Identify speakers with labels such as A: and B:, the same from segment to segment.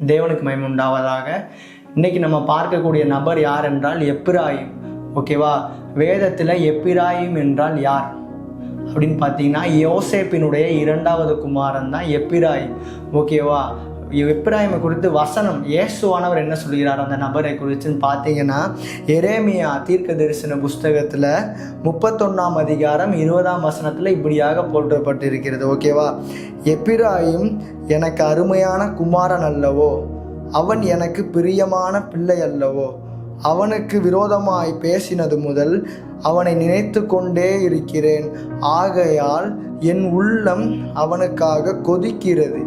A: தேவனுக்கு மகிமை உண்டாவதாக. இன்றைக்கி நம்ம பார்க்கக்கூடிய நபர் யார் என்றால் எப்பிராயிம். ஓகேவா? வேதத்தில் எப்பிராயிம் என்றால் யார் அப்படின்னு பார்த்தீங்கன்னா யோசேப்பினுடைய 2வது குமாரன் தான் எப்பிராயிம். ஓகேவா? எப்பிராயிமை குறித்து வசனம் இயேசுவானவர் என்ன சொல்கிறார் அந்த நபரை குறித்துன்னு பார்த்தீங்கன்னா எரேமியா தீர்க்க தரிசன புஸ்தகத்தில் 31ஆம் அதிகாரம் 20ஆம் வசனத்தில் இப்படியாக போற்றப்பட்டிருக்கிறது. ஓகேவா? எப்பிராயிம் எனக்கு அருமையான குமாரன் அல்லவோ, அவன் எனக்கு பிரியமான பிள்ளை அல்லவோ, அவனுக்கு விரோதமாய் பேசினது முதல் அவனை நினைத்து கொண்டே இருக்கிறேன். ஆகையால் என் உள்ளம் அவனுக்காக கொதிக்கிறது,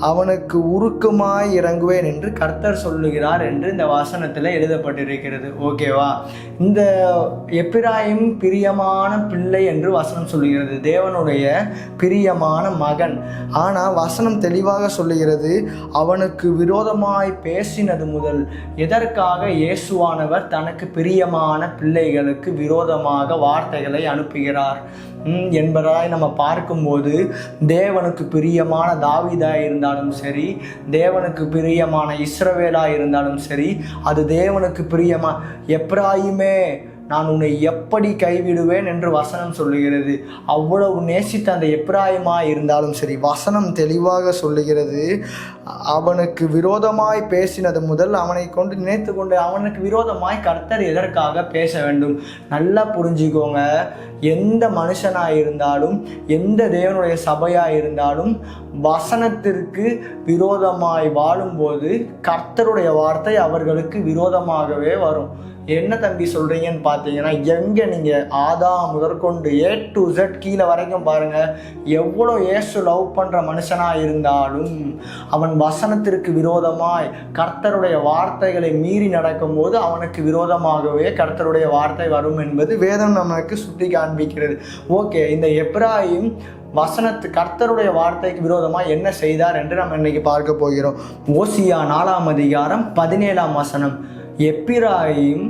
A: அவனுக்கு உருக்கமாய் இறங்குவேன் என்று கர்த்தர் சொல்லுகிறார் என்று இந்த வசனத்தில் எழுதப்பட்டிருக்கிறது. ஓகேவா? இந்த எப்பிராயிம் பிரியமான பிள்ளை என்று வசனம் சொல்லுகிறது, தேவனுடைய பிரியமான மகன். ஆனால் வசனம் தெளிவாக சொல்லுகிறது, அவனுக்கு விரோதமாய் பேசினது முதல். எதற்காக இயேசுவானவர் தனக்கு பிரியமான பிள்ளைகளுக்கு விரோதமாக வார்த்தைகளை அனுப்புகிறார் என்பதாய் நம்ம பார்க்கும்போது, தேவனுக்கு பிரியமான தாவீதாக இருந்தாலும் சரி, தேவனுக்கு பிரியமான இஸ்ரவேலாக இருந்தாலும் சரி, அது தேவனுக்கு எப்பிராயிமே நான் உன்னை எப்படி கைவிடுவேன் என்று வசனம் சொல்லுகிறது. அவ்வளவு நேசித்த அந்த எப்பிராயிமாய் இருந்தாலும் சரி, வசனம் தெளிவாக சொல்லுகிறது, அவனுக்கு விரோதமாய் பேசினது முதல் அவனை கொண்டு நினைத்து கொண்டு அவனுக்கு விரோதமாய் கர்த்தர் எதற்காக பேச வேண்டும்? நல்லா புரிஞ்சுக்கோங்க. எந்த மனுஷனாக இருந்தாலும், எந்த தேவனுடைய சபையாக இருந்தாலும், வசனத்திற்கு விரோதமாய் வாழும்போது கர்த்தருடைய வார்த்தை அவர்களுக்கு விரோதமாகவே வரும். என்ன தம்பி சொல்கிறீங்கன்னு பார்த்தீங்கன்னா, எங்கே நீங்கள் ஆதாம் முதற்கொண்டு A to Z கீழே வரைக்கும் பாருங்கள், எவ்வளோ இயேசு லவ் பண்ணுற மனுஷனாக இருந்தாலும் அவன் வசனத்திற்கு விரோதமாய் கர்த்தருடைய வார்த்தைகளை மீறி நடக்கும்போது அவனுக்கு விரோதமாகவே கர்த்தருடைய வார்த்தை வரும் என்பது வேதம் நமக்கு சுட்டி காண்பிக்கிறது. ஓகே, இந்த எப்பிராயிம் கர்த்தருடைய வார்த்தைக்கு விரோதமாக என்ன செய்தார் என்று நம்ம இன்னைக்கு பார்க்க போகிறோம். ஓசியா 4ஆம் அதிகாரம் 17ஆம் வசனம், எப்பிராயிம்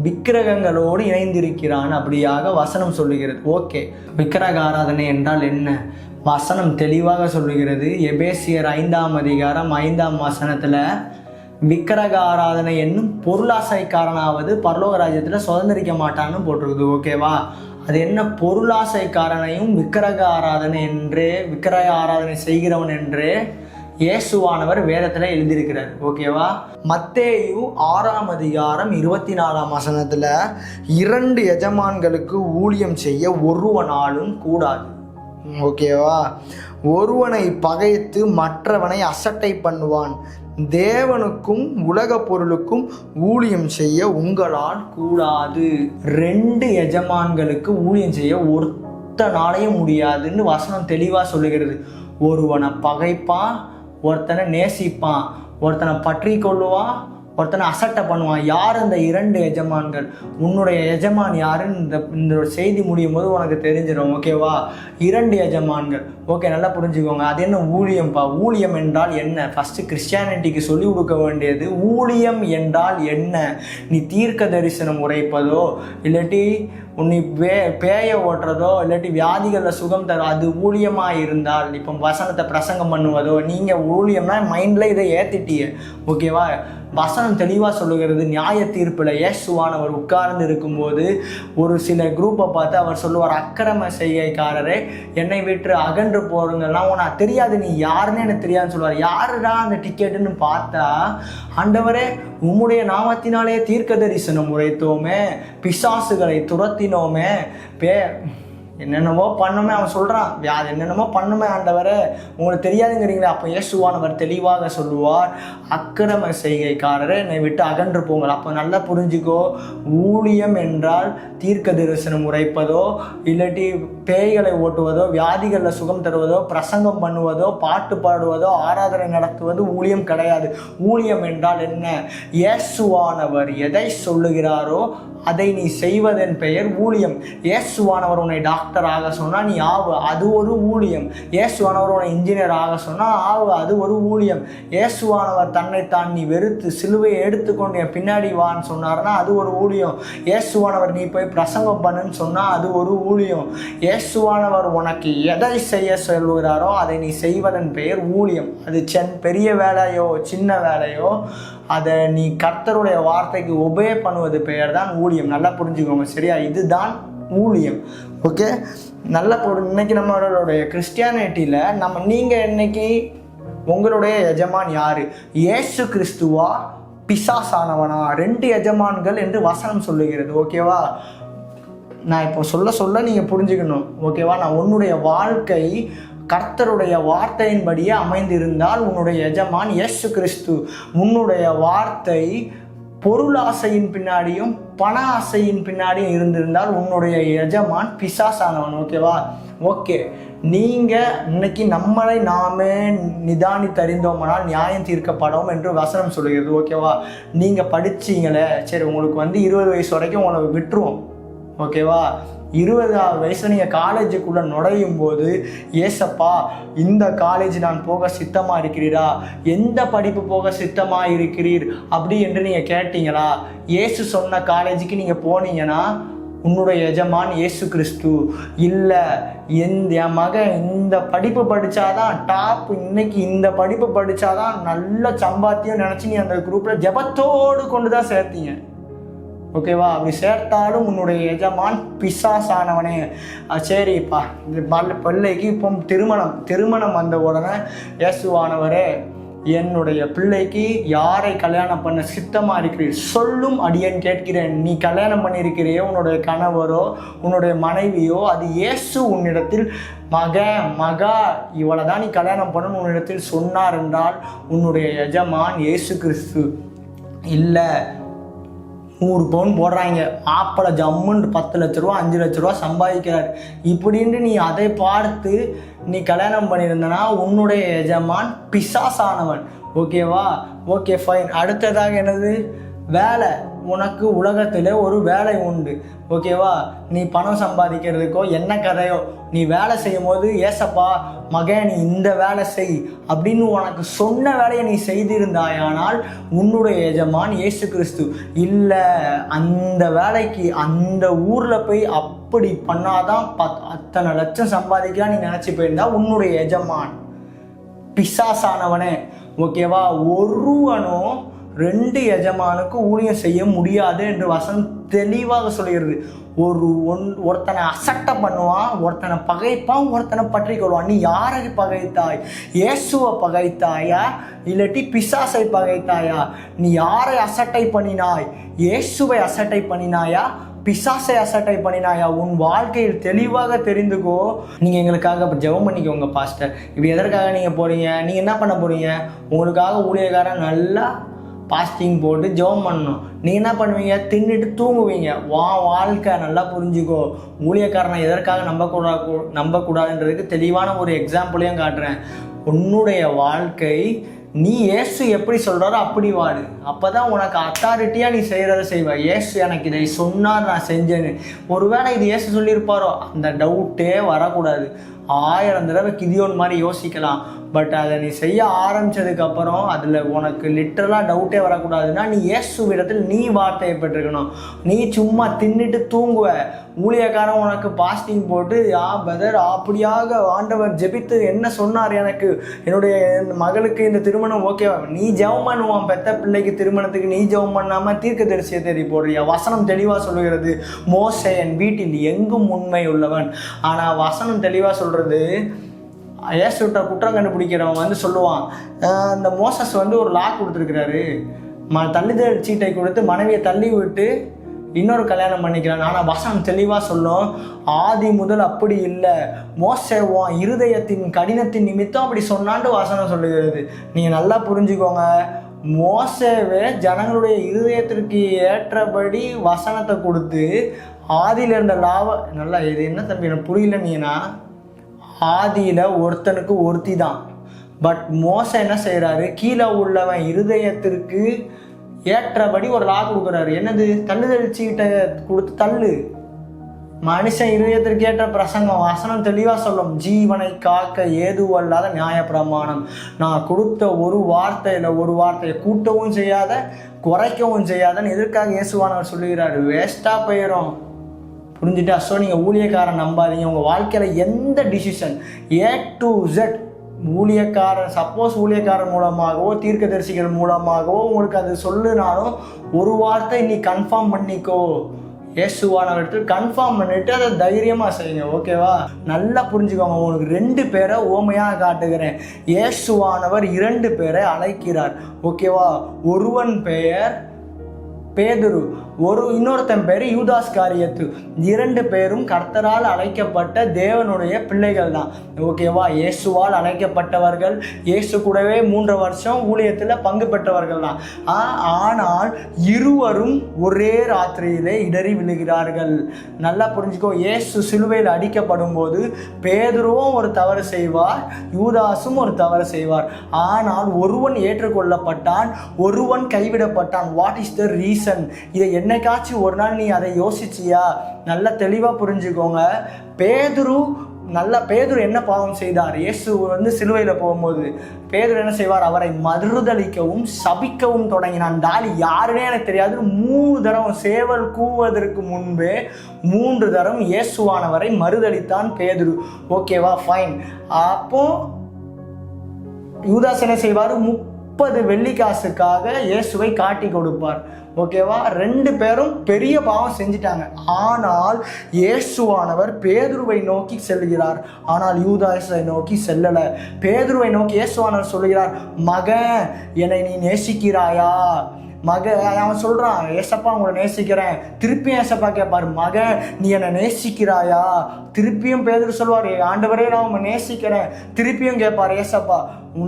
A: விக்கிரகங்களோடு இணைந்திருக்கிறான் அப்படியாக வசனம் சொல்லுகிறது. ஓகே, விக்கிரக ஆராதனை என்றால் என்ன? வசனம் தெளிவாக சொல்லுகிறது. எபேசியர் 5ஆம் அதிகாரம் 5ஆம் வசனத்தில் விக்கிரக ஆராதனை என்னும் பொருளாசைக்காரனாவது பரலோக ராஜ்யத்தில் சுதந்திரிக்க மாட்டான்னு போட்டிருக்குது. ஓகேவா? அது என்ன? பொருளாசைக்காரனையும் விக்கிரக ஆராதனை செய்கிறவன் என்றே இயேசுவானவர் வேதத்தில் எழுதியிருக்கிறார். ஓகேவா? மத்தேயு 6ஆம் அதிகாரம் 24ஆம் வசனத்தில் 2 எஜமான்களுக்கு ஊழியம் செய்ய ஒருவனாலும் கூடாது. ஓகேவா? ஒருவனை பகைத்து மற்றவனை அசட்டை பண்ணுவான். தேவனுக்கும் உலக பொருளுக்கும் ஊழியம் செய்ய உங்களால் கூடாது. 2 எஜமான்களுக்கு ஊழியம் செய்ய ஒருத்தனாலையும் முடியாதுன்னு வசனம் தெளிவாக சொல்லுகிறது. ஒருவனை பகைப்பான், ஒருத்தனை நேசிப்பான், ஒருத்தனை பற்றி கொள்ளுவான், ஒருத்தனை அசட்டை பண்ணுவான். யார் அந்த 2 எஜமான்கள்? உன்னுடைய எஜமான் யாருன்னு இந்த செய்தி முடியும் போது உனக்கு தெரிஞ்சிடும். ஓகேவா? 2 எஜமான்கள். ஓகே, நல்லா புரிஞ்சுக்கோங்க. அது என்ன ஊழியம்ப்பா? ஊழியம் என்றால் என்ன? ஃபஸ்ட்டு கிறிஸ்டியானிட்டிக்கு சொல்லிக் கொடுக்க வேண்டியது ஊழியம் என்றால் என்ன. நீ தீர்க்க தரிசனம் உரைப்பதோ, இல்லாட்டி உன்னை பேய ஓட்டுறதோ, இல்லாட்டி வியாதிகளில் சுகம் தரும், அது ஊழியமாக இருந்தால், இப்போ வசனத்தை பிரசங்கம் பண்ணுவதோ, நீங்கள் ஊழியம்னா மைண்டில் இதை ஏற்றிட்டிய. ஓகேவா? வசனம் தெளிவாக சொல்லுகிறது. நியாய தீர்ப்பில் இயேசுவானவர் உட்கார்ந்து இருக்கும்போது ஒரு சில குரூப்பை பார்த்து அவர் சொல்லுவார், அக்கிரம செய்கைக்காரரே என்னை விட்டு அகன்று போறீங்கன்னா உனக்கு தெரியாது, நீ யாருன்னு எனக்கு தெரியாதுன்னு சொல்லுவார். யாருடா அந்த டிக்கெட்டுன்னு பார்த்தா, ஆண்டவரே உம்முடைய நாமத்தினாலே தீர்க்க தரிசனம் உரைத்தோமே, பிசாசுகளை துரத்தினோமே, என்னென்னமோ பண்ணுமே அவன் சொல்கிறான். என்னென்னமோ பண்ணுமே ஆண்டவரை, உங்களுக்கு தெரியாதுங்கிறீங்களே. அப்போ இயேசுவானவர் தெளிவாக சொல்லுவார், அக்கிரம செய்கைக்காரரை என்னை விட்டு அகன்று போங்கள். அப்போ நல்லா புரிஞ்சுக்கோ, ஊழியம் என்றால் தீர்க்க தரிசனம் உரைப்பதோ, இல்லாட்டி பேய்களை ஓட்டுவதோ, வியாதிகளில் சுகம் தருவதோ, பிரசங்கம் பண்ணுவதோ, பாட்டு பாடுவதோ, ஆராதனை நடத்துவது ஊழியம் கிடையாது. ஊழியம் என்றால் என்ன? இயேசுவானவர் எதை சொல்லுகிறாரோ அதை நீ செய்வதன் பெயர் ஊழியம். இயேசுவானவர் உன்னை டாக்டர் டாக்டர் ஆக சொன்னால் நீ ஆவு, அது ஒரு ஊழியம். இயேசுவானவர் உன்னை இன்ஜினியர் ஆக சொன்னால் ஆவு, அது ஒரு ஊழியம். இயேசுவானவர் தன்னைத்தான் நீ வெறுத்து சிலுவையை எடுத்துக்கொண்டு என் பின்னாடி வான்னு சொன்னார்னா அது ஒரு ஊழியம். இயேசுவானவர் நீ போய் பிரசங்கம் பண்ணுன்னு சொன்னால் அது ஒரு ஊழியம். இயேசுவானவர் உனக்கு எதை செய்ய சொல்கிறாரோ அதை நீ செய்வதன் பெயர் ஊழியம். அது பெரிய வேலையோ சின்ன வேலையோ அதை நீ கர்த்தருடைய வார்த்தைக்கு ஒபே பண்ணுவது பெயர் தான் ஊழியம். நல்லா புரிஞ்சுக்கோங்க, சரியா? இதுதான் ஊழியம். ஓகே, நல்லா இன்னைக்கு நம்மளுடைய கிறிஸ்டியானிட்டியில் நீங்கள் இன்னைக்கு உங்களுடைய எஜமான் யாரு? இயேசு கிறிஸ்துவா பிசாசானவனா? 2 எஜமான்கள் என்று வசனம் சொல்லுகிறது. ஓகேவா? நான் இப்போ சொல்ல நீங்கள் புரிஞ்சுக்கணும். ஓகேவா? நான் உன்னுடைய வாழ்க்கை கர்த்தருடைய வார்த்தையின்படியே அமைந்திருந்தால் உன்னுடைய எஜமான் இயேசு கிறிஸ்து. உன்னுடைய வார்த்தை பொருளாசையின் பின்னாடியும் பண ஆசையின் பின்னாடியும் இருந்திருந்தால் உன்னுடைய எஜமான் பிசாசானவன். ஓகேவா? ஓகே, நீங்கள் இன்னைக்கு நம்மளை நாமே நிதானித்தறிந்தோம்னால் நியாயம் தீர்க்கப்படும் என்று வசனம் சொல்லுகிறது. ஓகேவா? நீங்கள் படிச்சீங்களே, சரி, உங்களுக்கு 20 வயசு வரைக்கும் உங்களை விட்டுருவோம். ஓகேவா? 20ஆவது வயசில் நீங்கள் காலேஜுக்குள்ளே நுழையும் போது, ஏசப்பா இந்த காலேஜ் நான் போக சித்தமாக இருக்கிறீரா, எந்த படிப்பு போக சித்தமாக இருக்கிறீர் அப்படி என்று நீங்கள் கேட்டீங்களா? இயேசு சொன்ன காலேஜுக்கு நீங்கள் போனீங்கன்னா உன்னுடைய எஜமான் இயேசு கிறிஸ்து. இல்லை, என் மகன் இந்த படிப்பு படித்தாதான் டாப், இன்னைக்கு இந்த படிப்பு படித்தாதான் நல்ல சம்பாத்தியம் நினச்சி நீ அந்த குரூப்பில் ஜெபத்தோடு கொண்டு தான் சேர்த்தீங்க. ஓகேவா? அப்படி சேர்த்தாலும் உன்னுடைய எஜமான் பிசாசானவனே. சரிப்பா, இந்த பிள்ளைக்கு இப்போ திருமணம் வந்த உடனே இயேசுவானவரே என்னுடைய பிள்ளைக்கு யாரை கல்யாணம் பண்ண சித்தமாக இருக்கிறீர் சொல்லும் அடியேன் கேட்கிறேன். நீ கல்யாணம் பண்ணியிருக்கிறியோ உன்னுடைய கணவரோ உன்னுடைய மனைவியோ, அது இயேசு உன்னிடத்தில் மகா இவளை தான் நீ கல்யாணம் பண்ணணும் உன்னிடத்தில் சொன்னார் என்றால் உன்னுடைய எஜமான் இயேசு கிறிஸ்து. இல்லை, 100 பவுன் போடுறாங்க, மாப்பிள்ளை ஜம்முன்னு 10 லட்ச ரூபா 5 லட்ச ரூபா சம்பாதிக்கிறார் இப்படின்ட்டு நீ அதை பார்த்து நீ கல்யாணம் பண்ணியிருந்தனா உன்னுடைய எஜமான் பிசாசானவன். ஓகேவா? Okay, fine. அடுத்ததாக என்னது? வேலை. உனக்கு உலகத்தில் ஒரு வேலை உண்டு. ஓகேவா? நீ பணம் சம்பாதிக்கிறதுக்கோ என்ன கதையோ, நீ வேலை செய்யும் போது ஏசப்பா மகன் நீ இந்த வேலை செய் அப்படின்னு உனக்கு சொன்ன வேலையை நீ செய்திருந்தாயானால் உன்னுடைய எஜமான் இயேசு கிறிஸ்து. இல்லை, அந்த வேலைக்கு அந்த ஊரில் போய் அப்படி பண்ணாதான் அத்தனை லட்சம் சம்பாதிக்கலாம் நீ நினச்சி போயிருந்தா உன்னுடைய எஜமான் பிசாசானவனே. ஓகேவா? ஒருவனும் 2 எஜமானுக்கு ஊழியம் செய்ய முடியாது என்று வசனம் தெளிவாக சொல்கிறது. ஒருத்தனை அசட்டை பண்ணுவான், ஒருத்தனை பகைப்பான், ஒருத்தனை பற்றி கொள்வான். நீ யாரை பகைத்தாய்? இயேசுவை பகைத்தாயா இல்லாட்டி பிசாசை பகைத்தாயா? நீ யாரை அசட்டை பண்ணினாய்? இயேசுவை அசட்டை பண்ணினாயா பிசாசை அசட்டை பண்ணினாயா? உன் வாழ்க்கையில் தெளிவாக தெரிந்துக்கோ. நீங்கள் எங்களுக்காக ஜெபம் பண்ணிக்கோங்க பாஸ்டர். இப்படி எதற்காக நீங்கள் போகிறீங்க? நீங்கள் என்ன பண்ண போகிறீங்க? உங்களுக்காக ஊழியக்காரன் நல்லா பாஸ்டிங் போட்டு ஜெபம் பண்ணணும். நீங்கள் என்ன பண்ணுவீங்க? தின்னுட்டு தூங்குவீங்க. வாழ்க்கை நல்லா புரிஞ்சுக்கோ. ஊழியக்காரனை எதற்காக நம்பக்கூடாதுன்றதுக்கு தெளிவான ஒரு எக்ஸாம்பிளையும் காட்டுறேன். உன்னுடைய வாழ்க்கை நீ இயேசு எப்படி சொல்கிறாரோ அப்படி வாடு. அப்போ தான் உனக்கு அத்தாரிட்டியாக நீ செய்கிறத செய்வ. இயேசு எனக்கு இதை சொன்னார் நான் செஞ்சேன்னு. ஒருவேளை இது இயேசு சொல்லியிருப்பாரோ அந்த டவுட்டே வரக்கூடாது. 1000 தடவை கிதியோன் மாதிரி யோசிக்கலாம். பட் அதை நீ செய்ய ஆரம்பித்ததுக்கப்புறம் அதில் உனக்கு லிட்டரலாக டவுட்டே வரக்கூடாதுன்னா நீ இயேசுவிடத்தில் நீ வார்த்தையை பெற்றிருக்கணும். நீ சும்மா தின்னுட்டு தூங்குவ. ஊழியக்காரன் உனக்கு பாஸ்டிங் போட்டு பிரதர் அப்படியாக ஆண்டவர் ஜெபித்து என்ன சொன்னார், எனக்கு என்னுடைய மகளுக்கு இந்த திருமணம் ஓகேவா? நீ ஜெபம் பண்ணுவான். பெத்த பிள்ளைக்கு திருமணத்துக்கு நீ ஜெபம் பண்ணாமல் தீர்க்கதரிசியை தேடி போடுறியா? வசனம் தெளிவாக சொல்லுகிறது, மோசே என் வீட்டில் எங்கும் உண்மை உள்ளவன். ஆனால் வசனம் தெளிவாக சொல்கிறது, ஏசுட்ட குற்றம் கண்டுபிடிக்கிறவன் சொல்லுவான், இந்த மோசஸ் ஒரு லா கொடுத்துருக்கிறாரு, தள்ளுதல் சீட்டை கொடுத்து மனைவியை தள்ளி விட்டு இன்னொரு கல்யாணம் பண்ணிக்கிறான். ஆனால் வசனம் தெளிவாக சொல்லும், ஆதி முதல் அப்படி இல்லை, மோசேவான் இருதயத்தின் கடினத்தின் நிமித்தம் அப்படி சொன்னான்ட்டு வசனம் சொல்லுகிறது. நீங்கள் நல்லா புரிஞ்சுக்கோங்க. மோசேவே ஜனங்களுடைய இருதயத்திற்கு ஏற்றபடி வசனத்தை கொடுத்து ஆதியில் இருந்த நல்லா இது என்ன தம்பி எனக்கு புரியல. நீனா ஆதியில் ஒருத்தனுக்கு ஒருத்தி தான். பட் மோச என்ன செய்கிறாரு? கீழே உள்ளவன் இருதயத்திற்கு ஏற்றபடி ஒரு லா கொடுக்குறாரு. என்னது? தள்ளுதல் சீட்டை கொடுத்து தள்ளு. மனுஷன் இருதயத்திற்கேற்ற பிரசங்கம், வசனம் தெளிவாக சொல்லும். ஜீவனை காக்க ஏதுவல்லாத நியாயப்பிரமாணம். நான் கொடுத்த ஒரு வார்த்தையை கூட்டவும் செய்யாத குறைக்கவும் செய்யாதன்னு எதற்காக இயேசுவானவர் சொல்லுகிறார்? வேஸ்ட்டாக போயிடும். புரிஞ்சுட்டா? ஸோ நீங்கள் ஊழியக்காரன் நம்பாதீங்க. உங்கள் வாழ்க்கையில் எந்த டிசிஷன் A to Z ஊழியக்காரன் மூலமாகவோ தீர்க்கதரிசிகள் மூலமாகவோ உங்களுக்கு அது சொல்லுனாலும் ஒரு வார்த்தை நீ கன்ஃபார்ம் பண்ணிக்கோ. இயேசுவானவர்கிட்ட கன்ஃபார்ம் பண்ணிட்டு அதை தைரியமாக செய்யுங்க. ஓகேவா? நல்லா புரிஞ்சுக்கோங்க. உங்களுக்கு 2 பேரை ஓமையாக காட்டுகிறேன். இயேசுவானவர் 2 பேரை அழைக்கிறார். ஓகேவா? ஒருவன் பெயர் பேதுரு, இன்னொருத்தன் பேர் யூதாஸ் காரியத்து. 2 பேரும் கர்த்தரால் அழைக்கப்பட்ட தேவனுடைய பிள்ளைகள் தான். ஓகேவா? இயேசுவால் அழைக்கப்பட்டவர்கள், இயேசு கூடவே 3 வருஷம் ஊழியத்தில் பங்கு பெற்றவர்கள் தான். ஆனால் இருவரும் ஒரே ராத்திரியிலே இடறி விழுகிறார்கள். நல்லா புரிஞ்சுக்கோ. இயேசு சிலுவையில் அடிக்கப்படும் போது பேதுருவும் ஒரு தவறு செய்வார், யூதாஸும் ஒரு தவறு செய்வார். ஆனால் ஒருவன் ஏற்றுக்கொள்ளப்பட்டான், ஒருவன் கைவிடப்பட்டான். What is the reason? இதை என்னைக்காச்சும் ஒரு நாள் நீ அதை யோசிச்சியா? நல்லா தெளிவாக புரிஞ்சுக்கோங்க. பேதுரு என்ன பாவம் செய்தார்? இயேசு சிலுவையில் போகும்போது பேதுரு என்ன செய்வார்? அவரை மறுதலிக்கவும் சபிக்கவும் தொடங்கினான். தாலி யாருன்னே எனக்கு தெரியாது. 3 தரம் சேவல் கூவதற்கு முன்பே 3 தரம் இயேசுவானவரை மறுதலித்தான் பேதுரு. ஓகேவா? ஃபைன். அப்போ யூதாஸ் என்ன செய்வார்? 30 வெள்ளிக்காசுக்காக இயேசுவை காட்டி கொடுப்பார். ஓகேவா? 2 பேரும் பெரிய பாவம் செஞ்சிட்டாங்க. ஆனால் இயேசுவானவர் பேதுருவை நோக்கி செல்கிறார். ஆனால் யூதாஸை நோக்கி செல்லலை. பேதுருவை நோக்கி இயேசுவானவர் சொல்கிறார், மகன், என்னை நீ நேசிக்கிறாயா? அவன் சொல்கிறான், ஏசப்பா உங்களை நேசிக்கிறேன். திருப்பியும் ஏசப்பா கேட்பார், மகன் நீ என்னை நேசிக்கிறாயா? திருப்பியும் பேதுரு சொல்வார், ஆண்டவரே நான் உங்களை நேசிக்கிறேன். திருப்பியும் கேட்பார் ஏசப்பா,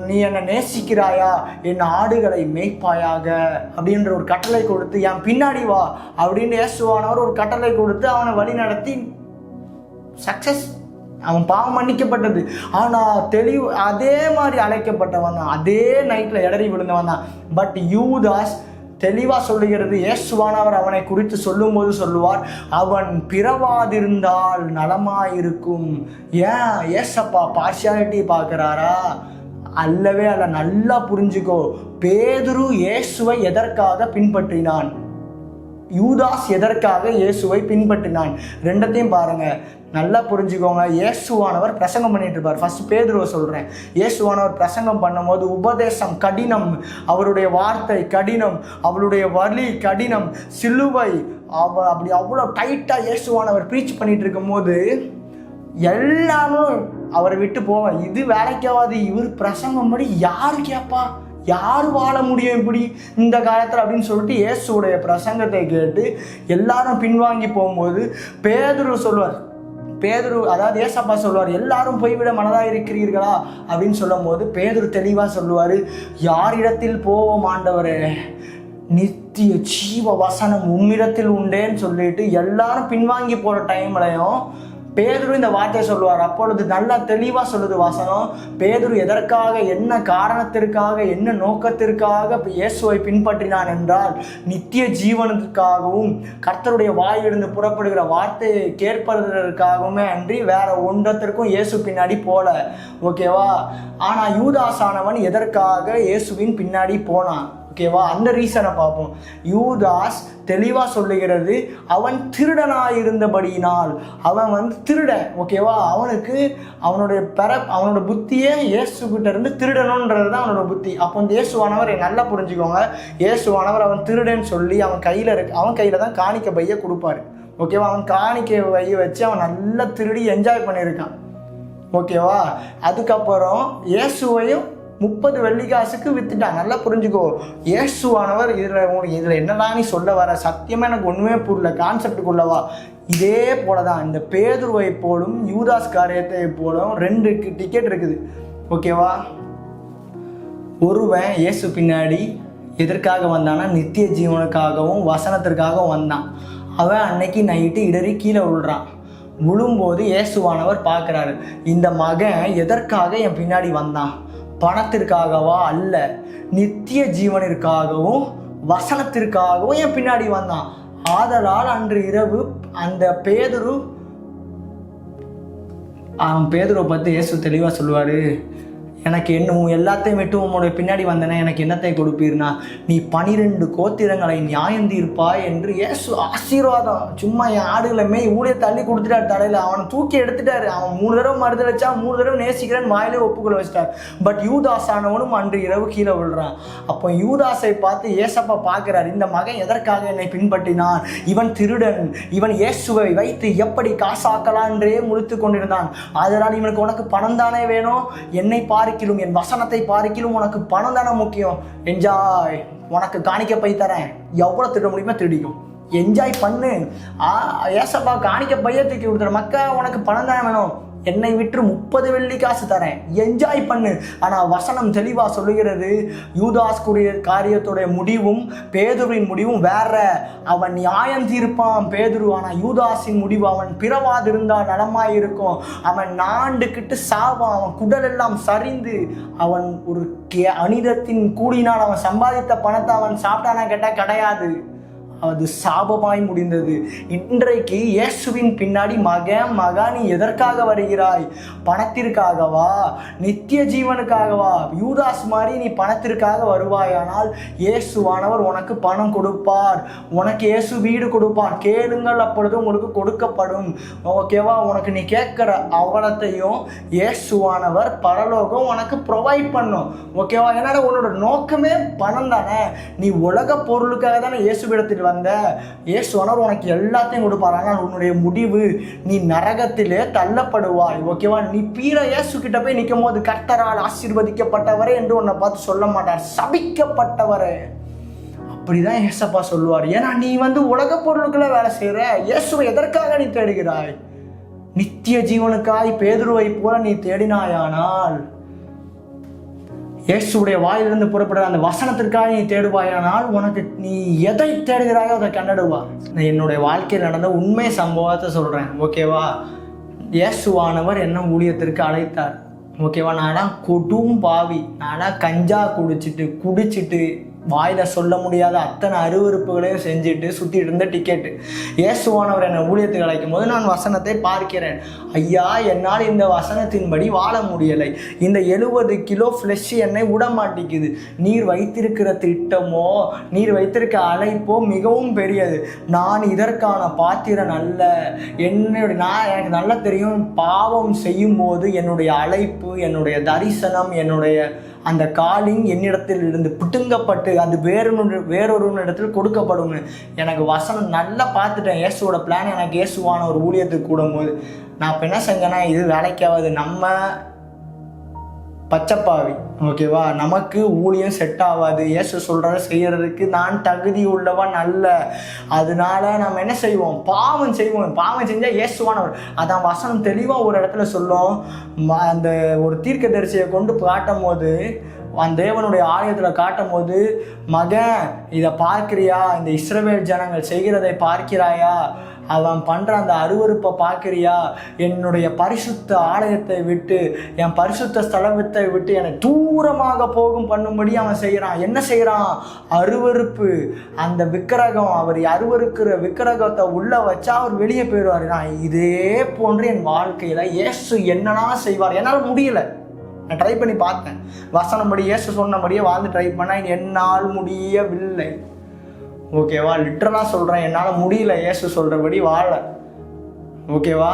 A: நீ என்னை நேசிக்கிறாயா? என் ஆடுகளை மேய்ப்பாயாக அப்படின்ற ஒரு கட்டளை கொடுத்து என் பின்னாடி வா அப்படின்னு இயேசுவானவர் ஒரு கட்டளை கொடுத்து அவனை வழி நடத்தி சக்சஸ். அவன் பாவம் மன்னிக்கப்பட்டது. ஆனால் அதே மாதிரி அழைக்கப்பட்டவன் தான், அதே நைட்டில் இடறி விழுந்தவன் தான். பட் யூதாஸ் தெளிவாக சொல்லுகிறது. இயேசுவானவர் அவனை குறித்து சொல்லும்போது சொல்லுவார், அவன் பிறவாதிருந்தால் நலமாயிருக்கும். ஏன் ஏசப்பா பார்ஷியாலிட்டி பார்க்குறாரா? அல்லவே அல்ல. நல்லா புரிஞ்சுக்கோ. பேதுரு இயேசுவை எதற்காக பின்பற்றினான்? யூதாஸ் எதற்காக இயேசுவை பின்பற்றினான்? 2த்தையும் பாருங்க, நல்லா புரிஞ்சுக்கோங்க. இயேசுவானவர் பிரசங்கம் பண்ணிட்டு இருப்பார். ஃபர்ஸ்ட் பேதுருவை சொல்கிறேன். இயேசுவானவர் பிரசங்கம் பண்ணும்போது உபதேசம் கடினம், அவருடைய வார்த்தை கடினம், அவருடைய வலி கடினம், சிலுவை அப்படி அவ்வளோ டைட்டாக இயேசுவானவர் ப்ரீச் பண்ணிட்டு இருக்கும்போது எல்லாரும் அவரை விட்டு போவேன். இது வேலைக்காவது, இவர் பிரசங்கம் படி யாரு கேட்பா? யார் வாழ முடியும் இப்படி இந்த காலத்தில் அப்படின்னு சொல்லிட்டு இயேசுடைய பிரசங்கத்தை கேட்டு எல்லாரும் பின்வாங்கி போகும்போது அதாவது ஏசப்பா சொல்லுவார், எல்லாரும் போய்விட மனதாக இருக்கிறீர்களா அப்படின்னு சொல்லும் போது பேதுரு தெளிவாக சொல்லுவார், யாரிடத்தில் போவோம் ஆண்டவரே? நித்திய ஜீவ வசனம் உம்மிடத்தில் உண்டேன்னு சொல்லிட்டு எல்லாரும் பின்வாங்கி போகிற டைம்லையும் பேதுரு இந்த வார்த்தையை சொல்லுவார். அப்பொழுது நல்லா தெளிவாக சொல்லுது வசனம். பேதுரு எதற்காக, என்ன காரணத்திற்காக, என்ன நோக்கத்திற்காக இயேசுவை பின்பற்றினான் என்றால் நித்திய ஜீவனத்திற்காகவும் கர்த்தருடைய வாயிலிருந்து புறப்படுகிற வார்த்தையை கேட்பதற்காகவுமே அன்றி வேற ஒன்றத்திற்கும் இயேசு பின்னாடி போல. ஓகேவா? ஆனால் யூதாஸானவன் எதற்காக இயேசுவின் பின்னாடி போனான்? ஓகேவா? அந்த ரீசனை பார்ப்போம். யூதாஸ் தெளிவாக சொல்லுகிறது, அவன் திருடனாயிருந்தபடியினால். அவன் திருடன். ஓகேவா? அவனுக்கு அவனோட புத்தியே இயேசுகிட்ட இருந்து திருடணுன்றது தான் அவனோட புத்தி. அப்போ இந்த இயேசுவானவர் நல்லா புரிஞ்சுக்கோங்க. இயேசுவானவர் அவன் திருடன்னு சொல்லி அவன் கையில் தான் காணிக்கை பையை கொடுப்பாரு. ஓகேவா? அவன் காணிக்கை பையை வச்சு அவன் நல்லா திருடி என்ஜாய் பண்ணியிருக்கான். ஓகேவா? அதுக்கப்புறம் இயேசுவையும் 30 வெள்ளிக்காசுக்கு வித்துட்டான். நல்லா புரிஞ்சுக்கோ. இயேசுவானவர் இதில் என்னதான் நீ சொல்ல வர? சத்தியமாக எனக்கு ஒன்றுமே புரியல, கான்செப்டுக்குள்ளவா? இதே போல தான் இந்த பேதுருவை போலும் யூதாஸ் காரியத்தை போலும் 2 டிக்கெட் இருக்குது. ஓகேவா? ஒருவன் இயேசு பின்னாடி எதற்காக வந்தானா? நித்திய ஜீவனுக்காகவும் வசனத்திற்காகவும் வந்தான். அவன் அன்னைக்கு நைட்டு இடறி கீழே விழுறான். விழும்போது இயேசுவானவர் பார்க்குறாரு, இந்த மகன் எதற்காக என் பின்னாடி வந்தான்? பணத்திற்காகவா? அல்ல, நித்திய ஜீவனிற்காகவும் வசனத்திற்காகவும் என் பின்னாடி வந்தான். ஆதலால் அன்று இரவு அந்த பேதுரு அவன் பேதுருவை பார்த்து இயேசு தெளிவாக சொல்லுவார், எனக்கு எல்லாத்தையும் விட்டு உங்களுடைய பின்னாடி வந்தனே, எனக்கு என்னத்தை கொடுப்பீர்னா நீ 12 கோத்திரங்களை நியாயம் தீர்ப்பாய் என்று இயேசு ஆசீர்வாதம். சும்மா என் ஆடுகளை ஊழிய தள்ளி கொடுத்துட்டார் தலையில். அவனை தூக்கி எடுத்துட்டாரு. அவன் 3 தடவை மறுதல் வச்சா 3 தடவை நேசிக்கிறேன்னு வாயிலே ஒப்புக்கொள்ள வச்சிட்டார். பட் யூதாஸ் ஆனவனும் அன்று இரவு கீழே விழுறான். அப்போ யூதாஸை பார்த்து ஏசப்பா பார்க்கிறார், இந்த மகன் எதற்காக என்னை பின்பற்றினான்? இவன் திருடன், இவன் இயேசுவை வைத்து எப்படி காசாக்கலாம் என்றே முழித்து கொண்டிருந்தான். அதனால் இவனுக்கு உனக்கு பணம் தானே வேணும், என்னை பார்க்கிலும் என் வசனத்தை பார்க்கிலும் உனக்கு பணம் தானே முக்கியம். என்ஜாய், உனக்கு காணிக்க பை தரேன், எவ்வளோ திருட முடியுமோ திருடிக்கும், என்ஜாய் பண்ணு. ஏசப்பா காணிக்க பைய தூக்கி கொடுத்துற, மக்கா உனக்கு பணம் தானே வேணும், என்னை விற்று 30 வெள்ளி காசு தரேன், என்ஜாய் பண்ணு. ஆனால் வசனம் தெளிவாக சொல்லுகிறது, யூதாஸ்குரிய காரியத்துடைய முடிவும் பேதுருவின் முடிவும் வேற. அவன் நியாயம் தீர்ப்பான் பேதுரு. ஆனால் யூதாஸின் முடிவு, அவன் பிறவாதிருந்தால் நலமாயிருக்கும். அவன் நாண்டுக்கிட்டு சாவான், அவன் குடல் எல்லாம் சரிந்து, அவன் ஒரு அனிதத்தின் கூடினால் அவன் சம்பாதித்த பணத்தை அவன் சாப்பிட்டானா கேட்டால் கிடையாது, அது சாபமாய் முடிந்தது. இன்றைக்கு இயேசுவின் பின்னாடி மகா நீ எதற்காக வருகிறாய்? பணத்திற்காகவா? நித்திய ஜீவனுக்காகவா? யூதாஸ் மாதிரி நீ பணத்திற்காக வருவாயானால் இயேசுவானவர் உனக்கு பணம் கொடுப்பார், உனக்கு இயேசு வீடு கொடுப்பார். கேளுங்கள் அப்பொழுது உங்களுக்கு கொடுக்கப்படும். ஓகேவா? உனக்கு நீ கேட்கிற அவலத்தையும் இயேசுவானவர் பரலோகம் உனக்கு ப்ரொவைட் பண்ணும். ஓகேவா? ஏன்னா உன்னோட நோக்கமே பணம் தானே. நீ உலக பொருளுக்காக தானே இயேசுவிடத்தில் வந்த. இயேசுவானவர் உனக்கு எல்லாத்தையும் கொடுப்பார். ஆனால் உன்னுடைய முடிவு, நீ நரகத்திலே தள்ளப்படுவாய். ஓகேவா? நீ இயேசு கிட்ட போய் நிற்கும் போது கர்த்தரால் ஆசீர்வதிக்கப்பட்டவரே என்று உன்னை பார்த்து சொல்ல மாட்டார், சபிக்கப்பட்டவரே. அப்படிதான் ஏசப்பா சொல்லுவார். ஏன்னா நீ உலக பொருளுக்குள்ள வேலை செய்யற. இயேசுவை எதற்காக நீ தேடுகிறாய்? நித்திய ஜீவனுக்காய் பேதுருவை போல நீ தேடினாயானால், இயேசுடைய வாயிலிருந்து புறப்படுற அந்த வசனத்திற்காக நீ தேடுவாயானால், உனக்கு நீ எதை தேடுகிறாயோ அதை கண்டடுவார். என்னுடைய வாழ்க்கையில் நடந்த உண்மை சம்பவத்தை சொல்கிறேன். ஓகேவா? இயேசுவானவர் என்ன ஊழியத்திற்கு அழைத்தார். ஓகேவா? நான்லாம் கொடும் பாவி, நான்லாம் கஞ்சா குடிச்சிட்டு வாயில சொல்ல முடியாத அத்தனை அருவருப்புகளையும் செஞ்சுட்டு சுற்றிட்டு இருந்த டிக்கெட்டு. இயேசுவானவர் என்னை ஊழியத்துக்கு அழைக்கும் போது நான் வசனத்தை பார்க்கிறேன். ஐயா, என்னால் இந்த வசனத்தின்படி வாழ முடியலை. இந்த 70 கிலோ ஃப்ளெஷ் என்னை விட மாட்டேங்குது. நீர் வைத்திருக்கிற திட்டமோ, நீர் வைத்திருக்க அழைப்போ மிகவும் பெரியது. நான் இதற்கான பாத்திரன் அல்ல. எனக்கு நல்லா தெரியும், பாவம் செய்யும் போது என்னுடைய அழைப்பு, என்னுடைய தரிசனம், என்னுடைய அந்த காலிங் என்னிடத்தில் இருந்து பிடுங்கப்பட்டு அது வேறொரு இடத்தில் கொடுக்கப்படும். எனக்கு வசனம் நல்லா பார்த்துட்டேன். இயேசுவோட பிளான் எனக்கு இயேசுவான ஒரு ஊழியத்துக்கு கூடும்போது நான் இப்போ என்ன செஞ்சேன்னா, இது வேலைக்காவது, நம்ம பச்சைப்பாவி. ஓகேவா? நமக்கு ஊழியம் செட் ஆகாது. இயேசு சொல்கிறத செய்கிறதுக்கு நான் தகுதி உள்ளவன் அல்ல. அதனால நம்ம என்ன செய்வோம்? பாவம் செய்வோம். பாவம் செஞ்சால் இயேசுவானவர். அதான் வசனம் தெளிவாக ஒரு இடத்துல சொல்லும். அந்த ஒரு தீர்க்கதரிசியை கொண்டு காட்டும் போது, அந்த தேவனுடைய ஆலயத்தில் காட்டும் போது, மகன் இதை பார்க்கிறியா? இந்த இஸ்ரவேல் ஜனங்கள் செய்கிறதை பார்க்கிறாயா? அவன் பண்ணுற அந்த அருவருப்பை பார்க்குறியா? என்னுடைய பரிசுத்த ஆலயத்தை விட்டு, என் பரிசுத்த ஸ்தலத்தை விட்டு என்னை தூரமாக போகும் பண்ணும்படி அவன் செய்கிறான். என்ன செய்கிறான்? அருவருப்பு. அந்த விக்கிரகம், அவர் அருவருக்கிற விக்கிரகத்தை உள்ளே வச்சா அவர் வெளியே போயிடுவார். நான் இதே போன்று என் வாழ்க்கையில் இயேசு என்னன்னா செய்வார். என்னால் முடியலை. நான் ட்ரை பண்ணி பார்த்தேன். வசனப்படி இயேசு சொன்னபடியே வாழ்ந்து ட்ரை பண்ணேன். என்னால் முடியவில்லை. ஓகேவா? லிட்டரலாக சொல்கிறேன், என்னால் முடியல இயேசு சொல்கிறபடி வாழ. ஓகேவா?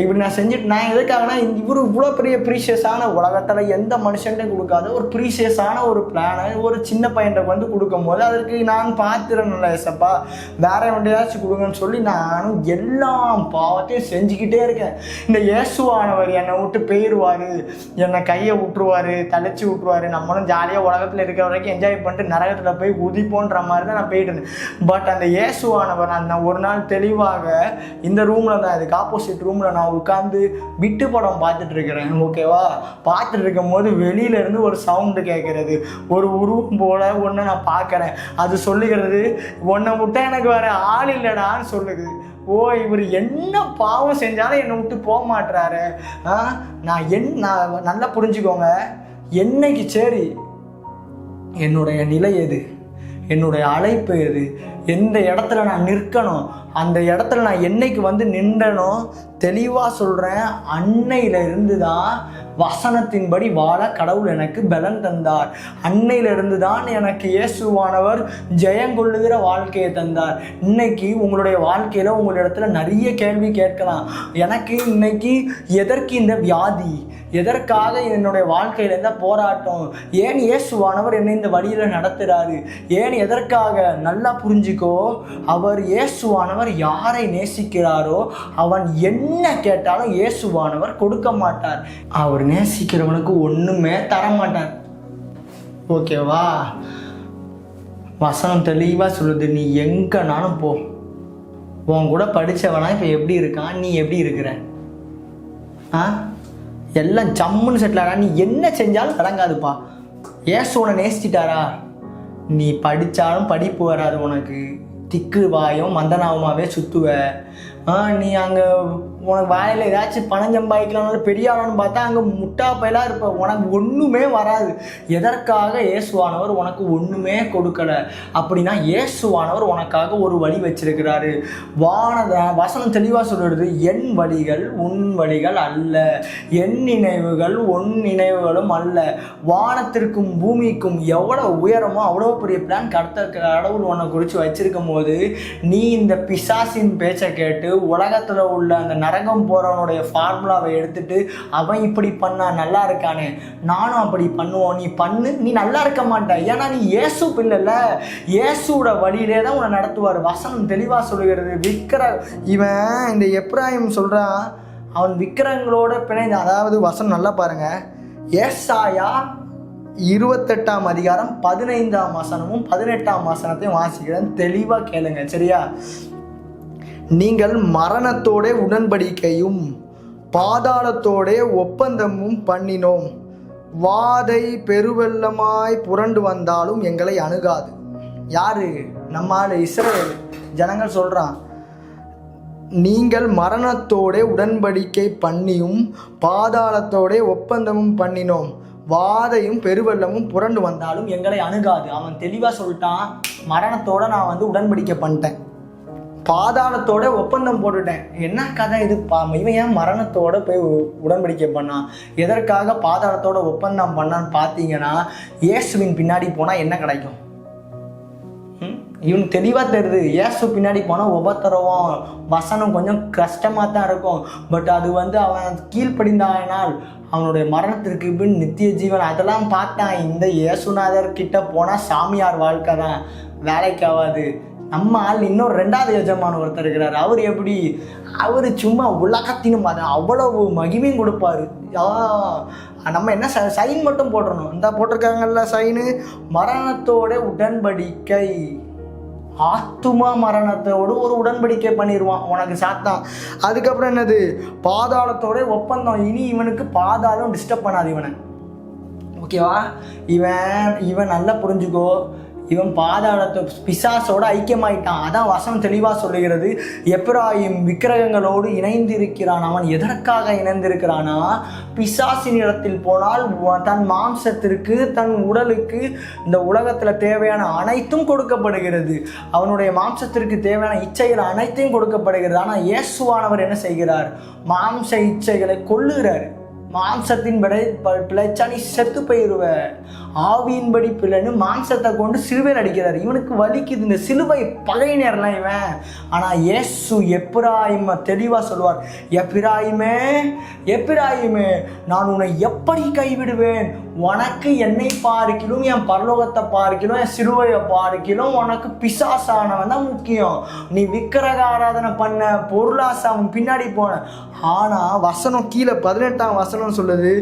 A: இப்படி நான் செஞ்சுட்டு, நான் எதுக்காகனா, இவர் இவ்வளோ பெரிய ப்ரீஷியஸான, உலகத்தில் எந்த மனுஷன்ட்டையும் கொடுக்காத ஒரு ப்ரீஷியஸான ஒரு பிளானை ஒரு சின்ன பையன்கிட்ட கொடுக்கும் போது, அதற்கு நான் பார்த்துறேன்ல ஏசப்பா, வேற எப்படியாச்சும் கொடுங்கன்னு சொல்லி நானும் எல்லா பாவத்தையும் செஞ்சுக்கிட்டே இருக்கேன். இந்த இயேசுவானவர் என்னை விட்டு போயிடுவார், என்னை கையை விட்டுருவார், தழைச்சி விட்டுருவார், நம்மளும் ஜாலியாக உலகத்தில் இருக்கிற வரைக்கும் என்ஜாய் பண்ணிட்டு நரகத்தில் போய் உதிப்போன்ற மாதிரி தான் நான் போயிட்டு இருந்தேன். பட் அந்த இயேசுவானவர், நான் ஒரு நாள் தெளிவாக இந்த ரூமில் தான், ஆப்போசிட் ரூமில் நான் உட்காந்து விட்டு படம் பார்த்துட்டு இருக்கிறேன். ஓகேவா? பார்த்துட்டு இருக்கும் போது வெளியிலேருந்து ஒரு சவுண்டு கேட்குறது. ஒரு உருவம் போல ஒன்று நான் பார்க்குறேன். அது சொல்லுகிறது, உன்னை விட்டா எனக்கு வேறு ஆள் இல்லைடான்னு சொல்லுது. ஓ, இவர் என்ன பாவம் செஞ்சாலும் என்னை விட்டு போக மாட்டுறாரு. நான் நல்லா புரிஞ்சுக்கோங்க. என்னைக்கு சரி என்னுடைய நிலை எது, என்னுடைய அழைப்பு எது, எந்த இடத்துல நான் நிற்கணும் அந்த இடத்துல நான் என்னைக்கு வந்து நின்றனோ தெளிவாக சொல்கிறேன், அன்னையில இருந்து தான் வசனத்தின்படி வாழ கடவுள் எனக்கு பலன் தந்தார். அன்னையில இருந்து தான் எனக்கு இயேசுவானவர் ஜெயங்கொள்ளுகிற வாழ்க்கையை தந்தார். இன்னைக்கு உங்களுடைய வாழ்க்கையில் உங்களிடத்துல நிறைய கேள்வி கேட்கலாம். எனக்கு இன்னைக்கு எதற்கு இந்த வியாதி, எதற்காக என்னுடைய வாழ்க்கையில் இருந்த போராட்டம், ஏன் இயேசுவானவர் என்னை இந்த வழியில் நடத்துகிறாரு, ஏன் எதற்காக? நல்லா புரிஞ்சுக்கோ, அவர் இயேசுவானவர் யாரை நேசிக்கிறாரோ அவன் என்ன கேட்டாலும் இயேசுவானவர் கொடுக்க மாட்டார். அவர் நேசிக்கிறவனுக்கு ஒன்றுமே தரமாட்டார். ஓகேவா? வசனம் தெளிவாக சொல்லுது, நீ எங்கனாலும் போ. உன் கூட படித்தவனா இப்போ எப்படி இருக்கான், நீ எப்படி இருக்கிற? எல்லாம் ஜம்முன்னு செட்டிலாரா? நீ என்ன செஞ்சாலும் அடங்காதுப்பா. ஏசு உன்னை நேசிச்சிட்டாரா? நீ படித்தாலும் படிப்பு வராது, உனக்கு திக்கு வாயும் மந்தனாவுமாவே சுற்றுவ. நீ அங்கே உனக்கு வாயில் ஏதாச்சும் பணம் சம்பாதிக்கலாம்னாலும் பெரிய ஆளான்னு பார்த்தா அங்கே முட்டா பயிலாக இருப்ப, உனக்கு ஒன்றுமே வராது. எதற்காக இயேசுவானவர் உனக்கு ஒன்றுமே கொடுக்கலை அப்படின்னா, இயேசுவானவர் உனக்காக ஒரு வழி வச்சிருக்கிறாரு. வசனம் தெளிவாக சொல்லுறது, என் வழிகள் உன் வழிகள் அல்ல, என் நினைவுகள் உன் நினைவுகளும் அல்ல. வானத்திற்கும் பூமிக்கும் எவ்வளோ உயரமோ அவ்வளோ பெரிய பிளான் கடவுள் உன்னை குறித்து வச்சிருக்கும் போது, நீ இந்த பிசாசின் பேச்சை கேட்டு உலகத்தில் உள்ள அந்த நரகம் போறவனுடைய ஃபார்முலாவை எடுத்துட்டு அவன் இப்படி பண்ணா நல்லா இருக்கானே, நானும் அப்படி பண்ணுவோம், நீ பண்ணு, நீ நல்லா இருக்க மாட்ட. ஏன்னா நீ இயேசு பிள்ளைல, இயேசுவோட வழியிலே தான் உன்னை நடத்துவார். வசனம் தெளிவாக சொல்லுகிறது. இவன் இந்த எப்ராயிம் சொல்றான், அவன் விக்கிரங்களோட பிணைந்து, அதாவது வசனம் நல்லா பாருங்க, ஏசாயா 28ஆம் அதிகாரம் 15ஆம் வசனமும் 18ஆம் வசனத்தையும் வாசிக்கிறேன், தெளிவாக கேளுங்க, சரியா? நீங்கள் மரணத்தோட உடன்படிக்கையும் பாதாளத்தோட ஒப்பந்தமும் பண்ணினோம், வாதை பெருவெள்ளமாய் புரண்டு வந்தாலும் எங்களை அணுகாது. யாரு? நம்மால் இஸ்ரவேல் ஜனங்கள் சொல்கிறான், நீங்கள் மரணத்தோட உடன்படிக்கை பண்ணியும் பாதாளத்தோட ஒப்பந்தமும் பண்ணினோம், வாதையும் பெருவெள்ளமும் புரண்டு வந்தாலும் எங்களை அணுகாது. அவன் தெளிவாக சொல்லிட்டான், மரணத்தோட நான் வந்து உடன்படிக்கை பண்ணிட்டேன், பாதாளத்தோட ஒப்பந்தம் போட்டுட்டேன். என்ன கதை இது? இவன் ஏன் மரணத்தோட போய் உடன்படிக்கை பண்ணான்? எதற்காக பாதாளத்தோட ஒப்பந்தம் பண்ணான்னு பார்த்தீங்கன்னா, இயேசுவின் பின்னாடி போனால் என்ன கிடைக்கும்? இவனுக்கு தெளிவாக தெரியுது, இயேசு பின்னாடி போனால் உபத்திரவம், வசனம் கொஞ்சம் கஷ்டமாக தான் இருக்கும். பட் அது வந்து அவன் கீழ்ப்படிந்தானால் அவனுடைய மரணத்திற்கு பின் நித்திய ஜீவன், அதெல்லாம் பார்த்தான். இந்த இயேசுநாதர் கிட்ட போனால் சாமியார் வாழ்க்கை தான், வேலைக்கு ஆகாது. நம்ம ஆள் இன்னொரு 2வது எஜமான ஒருத்தர் இருக்கிறார். அவர் எப்படி? அவர் சும்மா உலகத்தினும் அவ்வளவு மகிமையும் கொடுப்பாரு. நம்ம என்ன சைன் மட்டும் போட்டுறணும். இந்த போட்டிருக்காங்கல்ல சைனு, மரணத்தோட உடன்படிக்கை, ஆத்துமா மரணத்தோடு ஒரு உடன்படிக்கை பண்ணிடுவான் உனக்கு சாத்தான். அதுக்கப்புறம் என்னது? பாதாளத்தோட ஒப்பந்தம். இனி இவனுக்கு பாதாளம் டிஸ்டர்ப் பண்ணாது இவனை. ஓகேவா? இவன் நல்லா புரிஞ்சுக்கோ, இவன் பாதாளத்தை பிசாசோட ஐக்கியமாயிட்டான். அதான் வசனம் தெளிவாக சொல்லுகிறது, எப்ராயிம் விக்கிரகங்களோடு இணைந்திருக்கிறான். அவன் எதற்காக இணைந்திருக்கிறானா? பிசாசின் இடத்தில் போனால் தன் மாம்சத்திற்கு, தன் உடலுக்கு இந்த உலகத்தில் தேவையான அனைத்தும் கொடுக்கப்படுகிறது. அவனுடைய மாம்சத்திற்கு தேவையான இச்சைகள் அனைத்தையும் கொடுக்கப்படுகிறது. ஆனால் இயேசுவானவர் என்ன செய்கிறார்? மாம்ச இச்சைகளை கொல்லுகிறார். மாம்சத்தின் பிழைச்சா நீ செத்து போயிடுவ, ஆவியின்படி பிள்ளைன்னு மாம்சத்தை கொண்டு சிலுவையில் அடிக்கிறார். இவனுக்கு வலிக்குது இந்த சிலுவை பகையினர்லாம் இவன். ஆனால் இயேசு எப்ராயிமை தெளிவாக சொல்லுவார், எப்ராயிமே எப்ராயிமே, நான் உன்னை எப்படி கைவிடுவேன்? உனக்கு என்னை பார்க்கிலும், என் பரலோகத்தை பார்க்கிலும், என் சிலுவையை பார்க்கிலும் உனக்கு பிசாசானவன் தான் முக்கியம். நீ விக்கிரக ஆராதனை பண்ண, பொருளாசாவும் பின்னாடி போன. ஆனால் வசனம் கீழே 18ஆம் வசனம் சொல்லுது,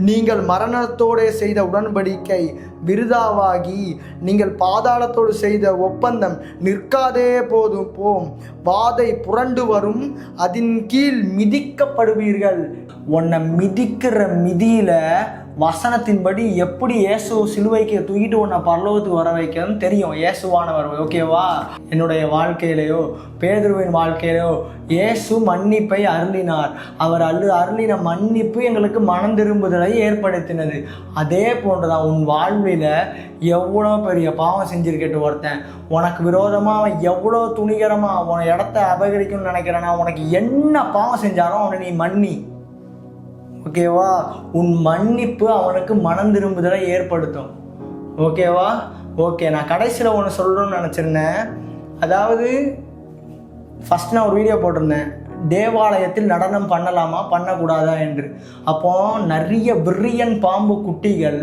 A: நீங்கள் மரணத்தோடு செய்த உடன்படிக்கை விருதாவாகி நீங்கள் பாதாளத்தோடு செய்த ஒப்பந்தம் நிற்காதே போம், வாதை புரண்டு வரும், அதன் கீழ் மிதிக்கப்படுவீர்கள். உன்னை மிதிக்கிற மிதியில வசனத்தின்படி எப்படி இயேசு சிலுவைக்கு தூக்கிட்டு உன்னை பரலோகத்துக்கு வர வைக்கணும்னு தெரியும். இயேசுவானவர், ஓகேவா? என்னுடைய வாழ்க்கையிலையோ பேதுருவின் வாழ்க்கையிலையோ இயேசு மன்னிப்பை அருளினார். அவர் அருளின மன்னிப்பு எங்களுக்கு மனம் திரும்புதலை ஏற்படுத்தினது. அதே போன்றுதான் உன் வாழ்வில் எவ்வளோ பெரிய பாவம் செஞ்சிருக்கட்டு ஒருத்தன், உனக்கு விரோதமாக அவன் எவ்வளோ துணிகரமாக உன இடத்த அபகரிக்கணும்னு நினைக்கிறேன்னா, உனக்கு என்ன பாவம் செஞ்சாலும் அவனை நீ மன்னி, ஓகேவா? உன் மன்னிப்பு அவனுக்கு மனம் திரும்புதலை ஏற்படுத்தும், ஓகேவா? ஓகே, நான் கடைசியில் ஒன்று சொல்லணும்னு நினச்சிருந்தேன். அதாவது ஃபஸ்ட் நான் ஒரு வீடியோ போட்டிருந்தேன், தேவாலயத்தில் நடனம் பண்ணலாமா பண்ணக்கூடாதா என்று. அப்போ நிறைய பிரியன் பாம்பு குட்டிகள்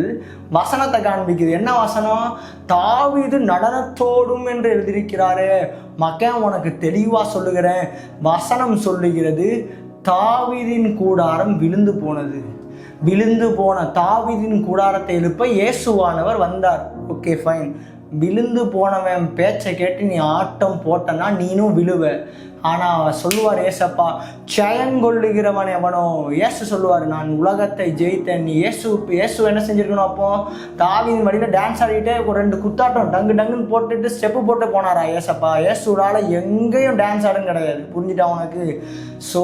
A: வசனத்தை காண்பிக்குது. என்ன வசனம்? தாவீது நடனத்தோடும் என்று எழுதியிருக்கிறாரு. மக்கள் உனக்கு தெளிவாக சொல்லுகிறேன், வசனம் சொல்லுகிறது தாவீதின் கூடாரம் விழுந்து போனது. விழுந்து போன தாவீதின் கூடாரத்தை எழுப்ப இயேசுவானவர் வந்தார். Okay fine. விழுந்து போனவன் பேச்சை கேட்டு நீ ஆட்டம் போட்டனா நீனும் விழுவ. ஆனால் அவர் சொல்லுவார், ஏசப்பா ஜெயங்கொள்ளுகிறவன் எவனோ. இயேசு சொல்லுவார், நான் உலகத்தை ஜெயித்தேன். நீ இயேசு என்ன செஞ்சுருக்கணும்? அப்போ தாவீதின் வழியில் டான்ஸ் ஆடிட்டு ஒரு 2 குத்தாட்டம் டங்கு டங்குன்னு போட்டுட்டு ஸ்டெப்பு போட்டு போனாரா ஏசப்பா? இயேசுடால் எங்கேயும் டான்ஸ் ஆடும் கிடையாது. புரிஞ்சுட்டா உனக்கு? ஸோ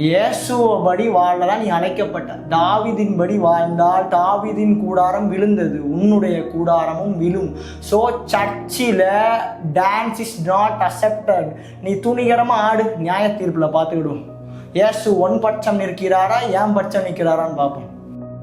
A: இயேசுவபடி வாழலாம் நீ அழைக்கப்பட்ட. தாவீதின்படி வாழ்ந்தால் தாவீதின் கூடாரம் விழுந்தது, உன்னுடைய கூடாரமும் விழும். ஸோ சர்ச்சில் டான்ஸ் இஸ் நாட் அக்செப்டட். நீ துணிகரமாக ஆடு, நியாய தீர்ப்பில் பார்த்துக்கிடும். இயேசு ஒன் பட்சம் நிற்கிறாரா, ஏன் பட்சம் நிற்கிறாரான்னு பார்ப்போம்.